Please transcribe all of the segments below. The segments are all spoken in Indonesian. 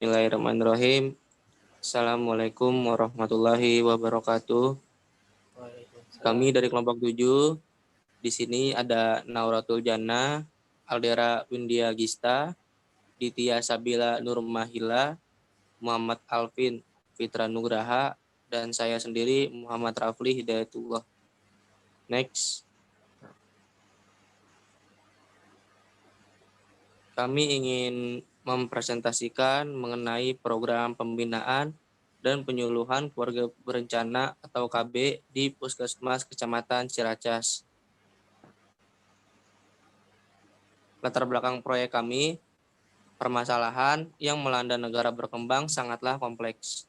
Bismillahirrahmanirrahim. Assalamualaikum warahmatullahi wabarakatuh. Kami dari kelompok 7, di sini ada Nauratul Jannah, Aldera Windia Gista, Ditya Sabila Nurmahila, Muhammad Alvin Fitra Nugraha, dan saya sendiri Muhammad Rafli Hidayatullah. Next. Kami ingin mempresentasikan mengenai program pembinaan dan penyuluhan keluarga berencana atau KB di Puskesmas Kecamatan Ciracas. Latar belakang proyek kami, permasalahan yang melanda negara berkembang sangatlah kompleks,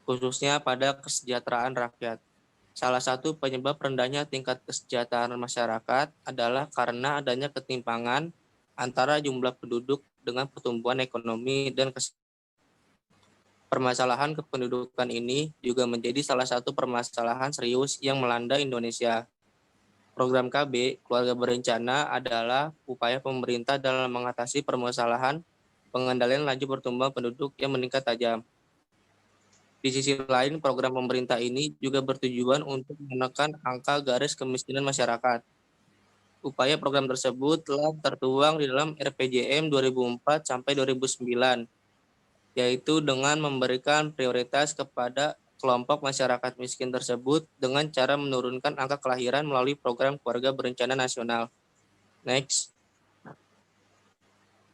khususnya pada kesejahteraan rakyat. Salah satu penyebab rendahnya tingkat kesejahteraan masyarakat adalah karena adanya ketimpangan antara jumlah penduduk dengan pertumbuhan ekonomi dan permasalahan kependudukan ini juga menjadi salah satu permasalahan serius yang melanda Indonesia. Program KB, Keluarga Berencana, adalah upaya pemerintah dalam mengatasi permasalahan pengendalian laju pertumbuhan penduduk yang meningkat tajam. Di sisi lain, program pemerintah ini juga bertujuan untuk menekan angka garis kemiskinan masyarakat. Upaya program tersebut telah tertuang di dalam RPJM 2004 sampai 2009, yaitu dengan memberikan prioritas kepada kelompok masyarakat miskin tersebut dengan cara menurunkan angka kelahiran melalui program Keluarga Berencana Nasional. Next.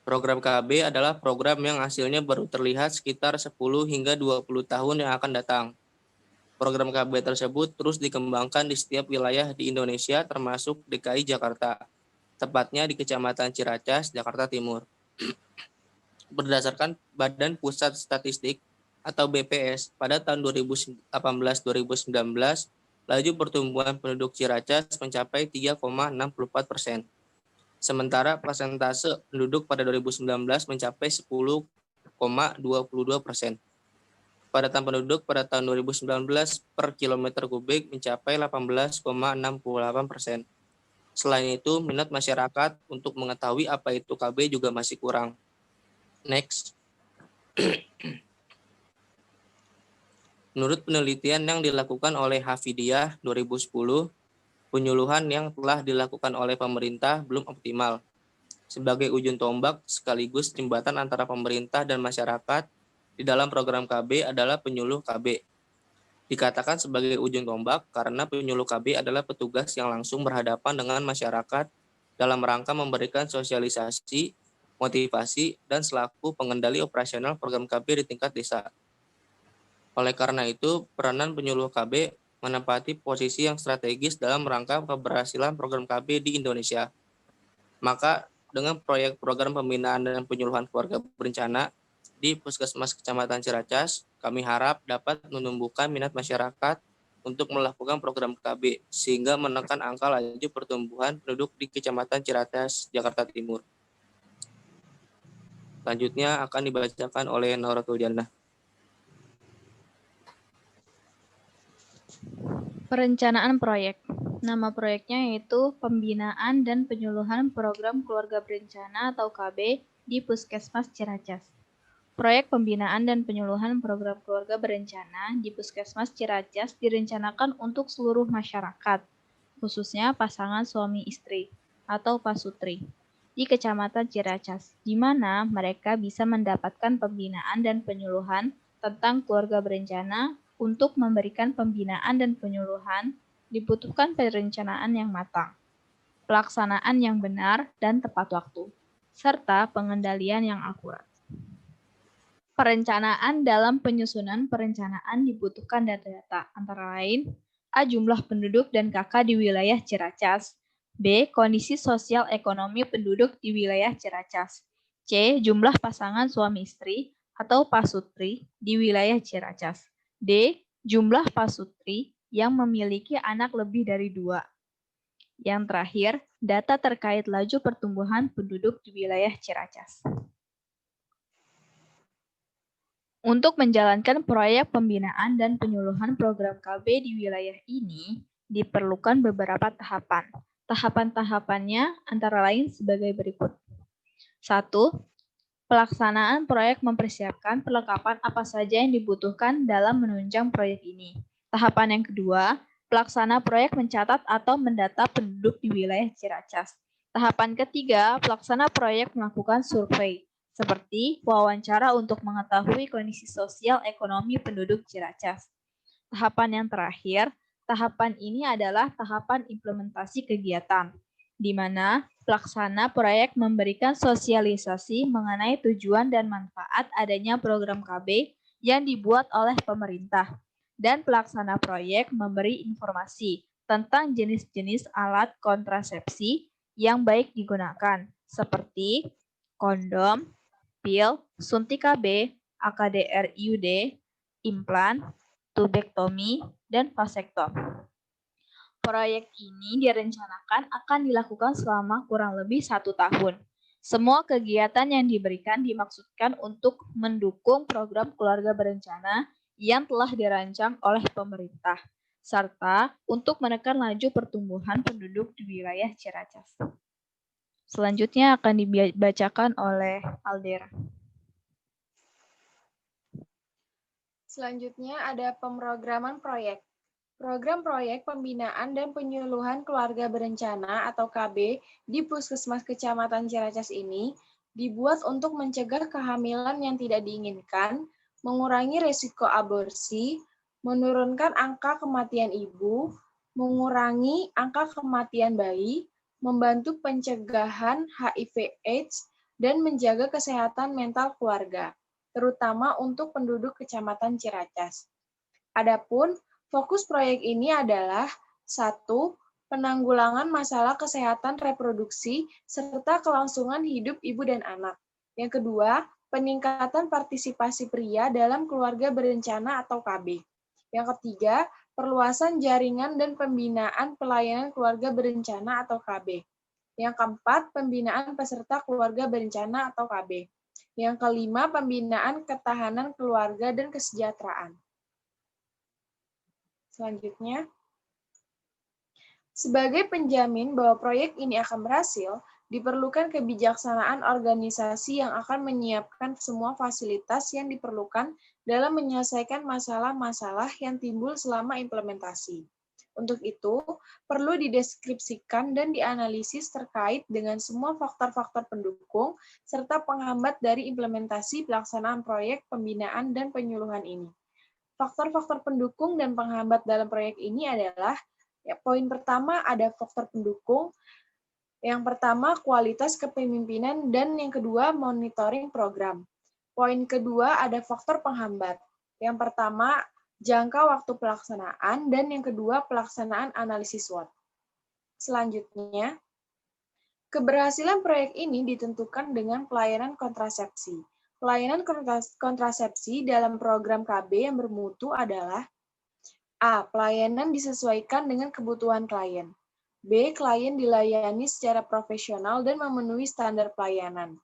Program KB adalah program yang hasilnya baru terlihat sekitar 10 hingga 20 tahun yang akan datang. Program KB tersebut terus dikembangkan di setiap wilayah di Indonesia termasuk DKI Jakarta, tepatnya di Kecamatan Ciracas, Jakarta Timur. Berdasarkan Badan Pusat Statistik atau BPS, pada tahun 2018-2019, laju pertumbuhan penduduk Ciracas mencapai 3,64%. Sementara persentase penduduk pada 2019 mencapai 10,22%. Padatan penduduk pada tahun 2019 per kilometer kubik mencapai 18,68%. Selain itu, minat masyarakat untuk mengetahui apa itu KB juga masih kurang. Next. Menurut penelitian yang dilakukan oleh Hafidiyah 2010, penyuluhan yang telah dilakukan oleh pemerintah belum optimal. Sebagai ujung tombak sekaligus jembatan antara pemerintah dan masyarakat di dalam program KB adalah penyuluh KB. Dikatakan sebagai ujung tombak karena penyuluh KB adalah petugas yang langsung berhadapan dengan masyarakat dalam rangka memberikan sosialisasi, motivasi, dan selaku pengendali operasional program KB di tingkat desa. Oleh karena itu, peranan penyuluh KB menempati posisi yang strategis dalam rangka keberhasilan program KB di Indonesia. Maka, dengan proyek program pembinaan dan penyuluhan keluarga berencana di Puskesmas Kecamatan Ciracas, kami harap dapat menumbuhkan minat masyarakat untuk melakukan program KB sehingga menekan angka laju pertumbuhan penduduk di Kecamatan Ciracas, Jakarta Timur. Selanjutnya akan dibacakan oleh Nauratul Jannah. Perencanaan proyek. Nama proyeknya yaitu Pembinaan dan Penyuluhan Program Keluarga Berencana atau KB di Puskesmas Ciracas. Proyek pembinaan dan penyuluhan program keluarga berencana di Puskesmas Ciracas direncanakan untuk seluruh masyarakat, khususnya pasangan suami istri atau pasutri di Kecamatan Ciracas, di mana mereka bisa mendapatkan pembinaan dan penyuluhan tentang keluarga berencana. Untuk memberikan pembinaan dan penyuluhan, dibutuhkan perencanaan yang matang, pelaksanaan yang benar dan tepat waktu, serta pengendalian yang akurat. Perencanaan dalam penyusunan perencanaan dibutuhkan data-data, antara lain A. Jumlah penduduk dan KK di wilayah Ciracas, B. Kondisi sosial ekonomi penduduk di wilayah Ciracas, C. Jumlah pasangan suami istri atau pasutri di wilayah Ciracas, D. Jumlah pasutri yang memiliki anak lebih dari 2. Yang terakhir, data terkait laju pertumbuhan penduduk di wilayah Ciracas. Untuk menjalankan proyek pembinaan dan penyuluhan program KB di wilayah ini, diperlukan beberapa tahapan. Tahapan-tahapannya antara lain sebagai berikut. 1. Pelaksanaan proyek mempersiapkan perlengkapan apa saja yang dibutuhkan dalam menunjang proyek ini. Tahapan yang kedua, pelaksana proyek mencatat atau mendata penduduk di wilayah Ciracas. Tahapan ketiga, pelaksana proyek melakukan survei, seperti wawancara untuk mengetahui kondisi sosial ekonomi penduduk Ciracas. Tahapan yang terakhir, tahapan ini adalah tahapan implementasi kegiatan, di mana pelaksana proyek memberikan sosialisasi mengenai tujuan dan manfaat adanya program KB yang dibuat oleh pemerintah, dan pelaksana proyek memberi informasi tentang jenis-jenis alat kontrasepsi yang baik digunakan, seperti kondom, pil, suntik KB, AKDR-IUD, implan, tubektomi, dan vasektom. Proyek ini direncanakan akan dilakukan selama kurang lebih 1 tahun. Semua kegiatan yang diberikan dimaksudkan untuk mendukung program keluarga berencana yang telah dirancang oleh pemerintah, serta untuk menekan laju pertumbuhan penduduk di wilayah Ciracas. Selanjutnya akan dibacakan oleh Aldera. Selanjutnya ada pemrograman proyek. Program proyek pembinaan dan penyuluhan keluarga berencana atau KB di Puskesmas Kecamatan Ciracas ini dibuat untuk mencegah kehamilan yang tidak diinginkan, mengurangi risiko aborsi, menurunkan angka kematian ibu, mengurangi angka kematian bayi, membantu pencegahan HIV/AIDS, dan menjaga kesehatan mental keluarga, terutama untuk penduduk Kecamatan Ciracas. Adapun fokus proyek ini adalah 1. Penanggulangan masalah kesehatan reproduksi serta kelangsungan hidup ibu dan anak. Yang kedua, peningkatan partisipasi pria dalam keluarga berencana atau KB. Yang ketiga, perluasan jaringan dan pembinaan pelayanan keluarga berencana atau KB. Yang keempat, pembinaan peserta keluarga berencana atau KB. Yang kelima, pembinaan ketahanan keluarga dan kesejahteraan. Selanjutnya, sebagai penjamin bahwa proyek ini akan berhasil, diperlukan kebijaksanaan organisasi yang akan menyiapkan semua fasilitas yang diperlukan dalam menyelesaikan masalah-masalah yang timbul selama implementasi. Untuk itu, perlu dideskripsikan dan dianalisis terkait dengan semua faktor-faktor pendukung serta penghambat dari implementasi pelaksanaan proyek pembinaan dan penyuluhan ini. Faktor-faktor pendukung dan penghambat dalam proyek ini adalah, poin pertama ada faktor pendukung, yang pertama kualitas kepemimpinan, dan yang kedua monitoring program. Poin kedua ada faktor penghambat. Yang pertama jangka waktu pelaksanaan, dan yang kedua pelaksanaan analisis SWOT. Selanjutnya, keberhasilan proyek ini ditentukan dengan pelayanan kontrasepsi. Pelayanan kontrasepsi dalam program KB yang bermutu adalah A. Pelayanan disesuaikan dengan kebutuhan klien. B. Klien dilayani secara profesional dan memenuhi standar pelayanan.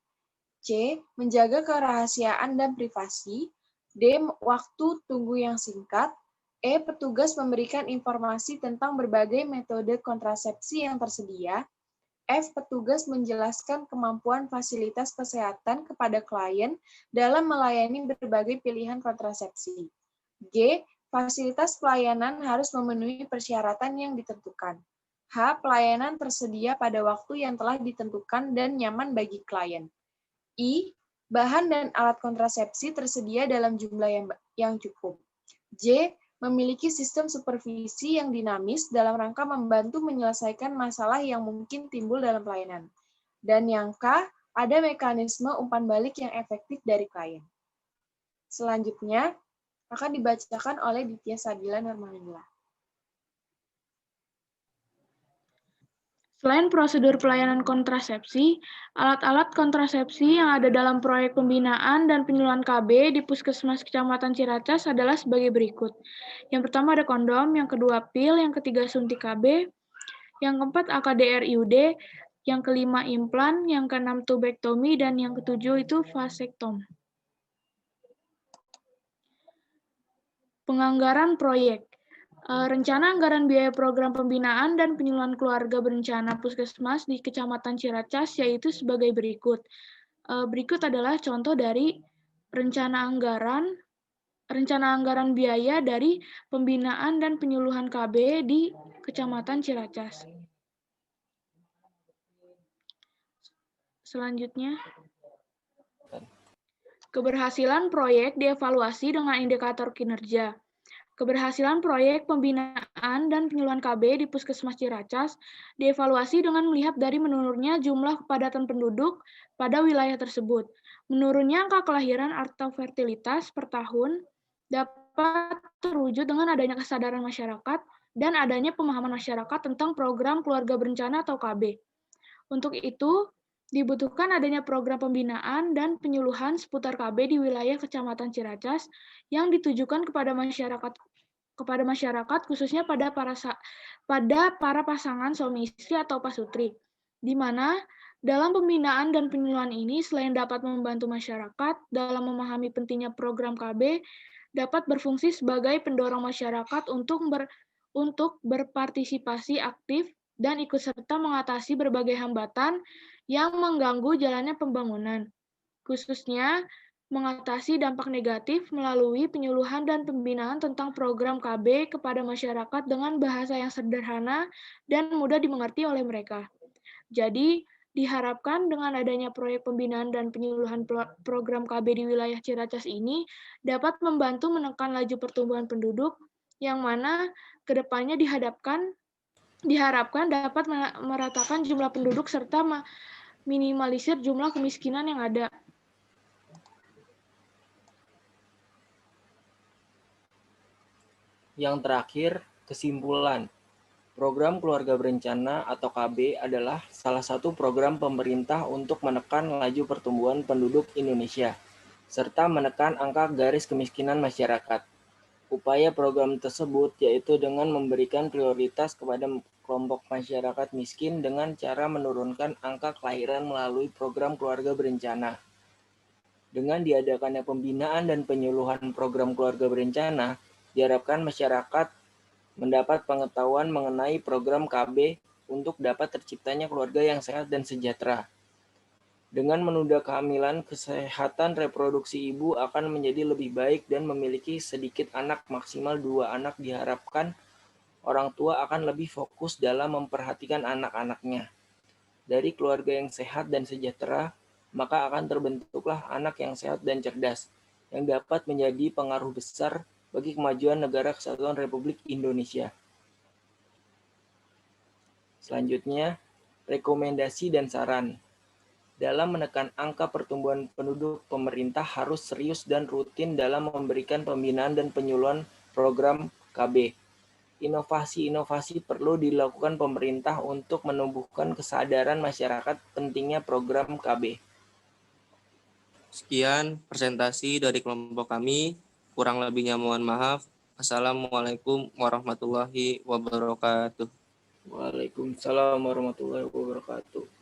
C. Menjaga kerahasiaan dan privasi. D. Waktu tunggu yang singkat. E. Petugas memberikan informasi tentang berbagai metode kontrasepsi yang tersedia. F. Petugas menjelaskan kemampuan fasilitas kesehatan kepada klien dalam melayani berbagai pilihan kontrasepsi. G. Fasilitas pelayanan harus memenuhi persyaratan yang ditentukan. H. Pelayanan tersedia pada waktu yang telah ditentukan dan nyaman bagi klien. I. Bahan dan alat kontrasepsi tersedia dalam jumlah yang cukup. J. Memiliki sistem supervisi yang dinamis dalam rangka membantu menyelesaikan masalah yang mungkin timbul dalam pelayanan. Dan yang K, ada mekanisme umpan balik yang efektif dari klien. Selanjutnya, akan dibacakan oleh Ditya Sabila Nurmanila. Selain prosedur pelayanan kontrasepsi, alat-alat kontrasepsi yang ada dalam proyek pembinaan dan penyuluhan KB di Puskesmas Kecamatan Ciracas adalah sebagai berikut. Yang pertama ada kondom, yang kedua pil, yang ketiga suntik KB, yang keempat AKDR-IUD, yang kelima implan, yang keenam tubektomi, dan yang ketujuh itu vasektom. Penganggaran proyek. Rencana anggaran biaya program pembinaan dan penyuluhan keluarga berencana Puskesmas di Kecamatan Ciracas yaitu sebagai berikut. Berikut adalah contoh dari rencana anggaran biaya dari pembinaan dan penyuluhan KB di Kecamatan Ciracas. Selanjutnya, keberhasilan proyek dievaluasi dengan indikator kinerja. Keberhasilan proyek pembinaan dan penyuluhan KB di Puskesmas Ciracas dievaluasi dengan melihat dari menurunnya jumlah kepadatan penduduk pada wilayah tersebut. Menurunnya angka kelahiran atau fertilitas per tahun dapat terwujud dengan adanya kesadaran masyarakat dan adanya pemahaman masyarakat tentang program keluarga berencana atau KB. Untuk itu, dibutuhkan adanya program pembinaan dan penyuluhan seputar KB di wilayah Kecamatan Ciracas yang ditujukan kepada masyarakat khususnya pada para pasangan suami istri atau pasutri, di mana dalam pembinaan dan penyuluhan ini selain dapat membantu masyarakat dalam memahami pentingnya program KB, dapat berfungsi sebagai pendorong masyarakat untuk berpartisipasi aktif dan ikut serta mengatasi berbagai hambatan yang mengganggu jalannya pembangunan, khususnya mengatasi dampak negatif melalui penyuluhan dan pembinaan tentang program KB kepada masyarakat dengan bahasa yang sederhana dan mudah dimengerti oleh mereka. Jadi, diharapkan dengan adanya proyek pembinaan dan penyuluhan program KB di wilayah Ciracas ini dapat membantu menekan laju pertumbuhan penduduk yang mana kedepannya diharapkan dapat meratakan jumlah penduduk serta minimalisir jumlah kemiskinan yang ada. Yang terakhir, kesimpulan. Program Keluarga Berencana atau KB adalah salah satu program pemerintah untuk menekan laju pertumbuhan penduduk Indonesia, serta menekan angka garis kemiskinan masyarakat. Upaya program tersebut yaitu dengan memberikan prioritas kepada kelompok masyarakat miskin dengan cara menurunkan angka kelahiran melalui program Keluarga Berencana. Dengan diadakannya pembinaan dan penyuluhan program Keluarga Berencana, diharapkan masyarakat mendapat pengetahuan mengenai program KB untuk dapat terciptanya keluarga yang sehat dan sejahtera. Dengan menunda kehamilan, kesehatan reproduksi ibu akan menjadi lebih baik dan memiliki sedikit anak maksimal 2 anak diharapkan orang tua akan lebih fokus dalam memperhatikan anak-anaknya. Dari keluarga yang sehat dan sejahtera, maka akan terbentuklah anak yang sehat dan cerdas, yang dapat menjadi pengaruh besar bagi kemajuan Negara Kesatuan Republik Indonesia. Selanjutnya, rekomendasi dan saran. Dalam menekan angka pertumbuhan penduduk, pemerintah harus serius dan rutin dalam memberikan pembinaan dan penyuluhan program KB. Inovasi-inovasi perlu dilakukan pemerintah untuk menumbuhkan kesadaran masyarakat pentingnya program KB. Sekian presentasi dari kelompok kami. Kurang lebihnya mohon maaf. Assalamualaikum warahmatullahi wabarakatuh. Waalaikumsalam warahmatullahi wabarakatuh.